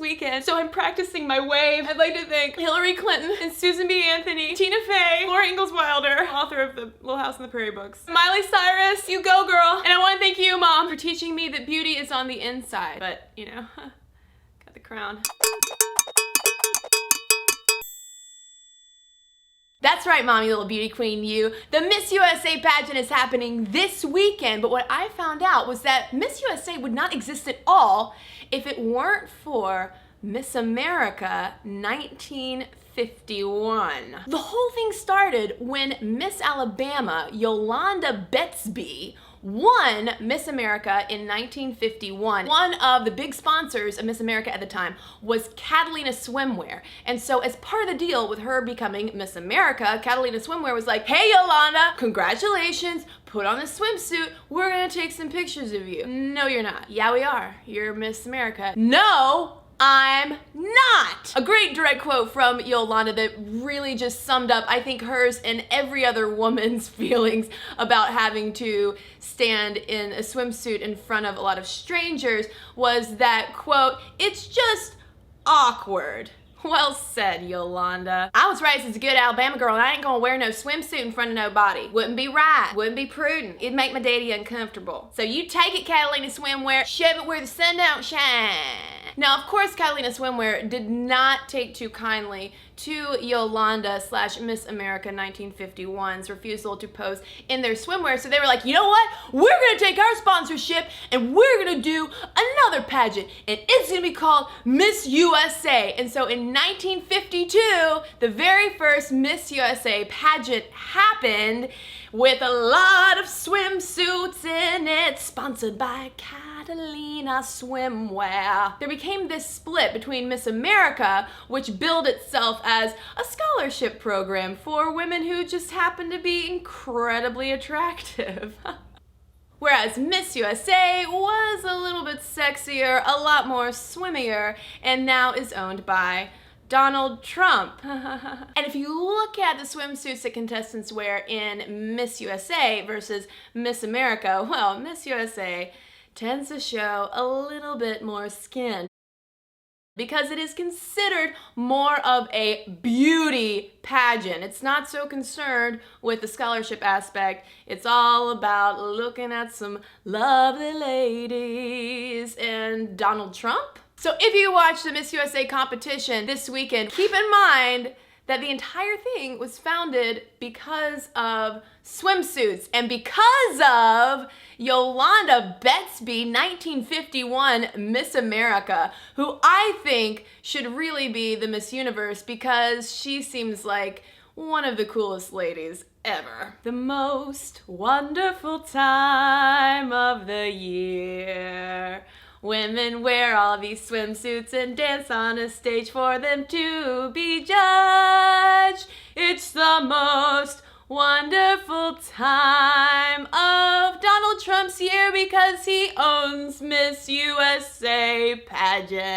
weekend, so I'm practicing my wave. I'd like to thank Hillary Clinton and Susan B. Anthony, Tina Fey, Laura Ingalls Wilder, author of the Little House on the Prairie books, Miley Cyrus, you go girl, and I want to thank you, Mom, for teaching me that beauty is on the inside, but you know, got the crown. That's right, Mommy Little Beauty Queen, you. The Miss USA pageant is happening this weekend, but what I found out was that Miss USA would not exist at all if it weren't for Miss America 1951. The whole thing started when Miss Alabama, Yolanda Betsby, won Miss America in 1951. One of the big sponsors of Miss America at the time was Catalina Swimwear. And so as part of the deal with her becoming Miss America, Catalina Swimwear was like, hey Yolanda, congratulations, put on a swimsuit, we're gonna take some pictures of you. No, you're not. Yeah, we are. You're Miss America. No, I'm not. A great direct quote from Yolanda that really just summed up, I think, hers and every other woman's feelings about having to stand in a swimsuit in front of a lot of strangers was that, quote, it's just awkward. Well said, Yolanda. I was raised as a good Alabama girl and I ain't gonna wear no swimsuit in front of nobody. Wouldn't be right, wouldn't be prudent. It'd make my daddy uncomfortable. So you take it, Catalina Swimwear, shove it where the sun don't shine. Now, of course, Catalina Swimwear did not take too kindly to Yolanda / Miss America 1951's refusal to pose in their swimwear. So they were like, you know what? We're gonna take our sponsorship and we're gonna do another pageant and it's gonna be called Miss USA. And so in 1952, the very first Miss USA pageant happened with a lot of swimsuits in it, sponsored by Catalina Swimwear. There became this split between Miss America, which billed itself as a scholarship program for women who just happen to be incredibly attractive. Whereas Miss USA was a little bit sexier, a lot more swimmier, and now is owned by Donald Trump. And if you look at the swimsuits that contestants wear in Miss USA versus Miss America, well, Miss USA tends to show a little bit more skin because it is considered more of a beauty pageant. It's not so concerned with the scholarship aspect. It's all about looking at some lovely ladies. And Donald Trump? So if you watch the Miss USA competition this weekend, keep in mind that the entire thing was founded because of swimsuits and because of Yolanda Betsby, 1951 Miss America, who I think should really be the Miss Universe because she seems like one of the coolest ladies ever. The most wonderful time of the year. Women wear all these swimsuits and dance on a stage for them to be judged. It's the most wonderful time of Donald Trump's year because he owns Miss USA pageant.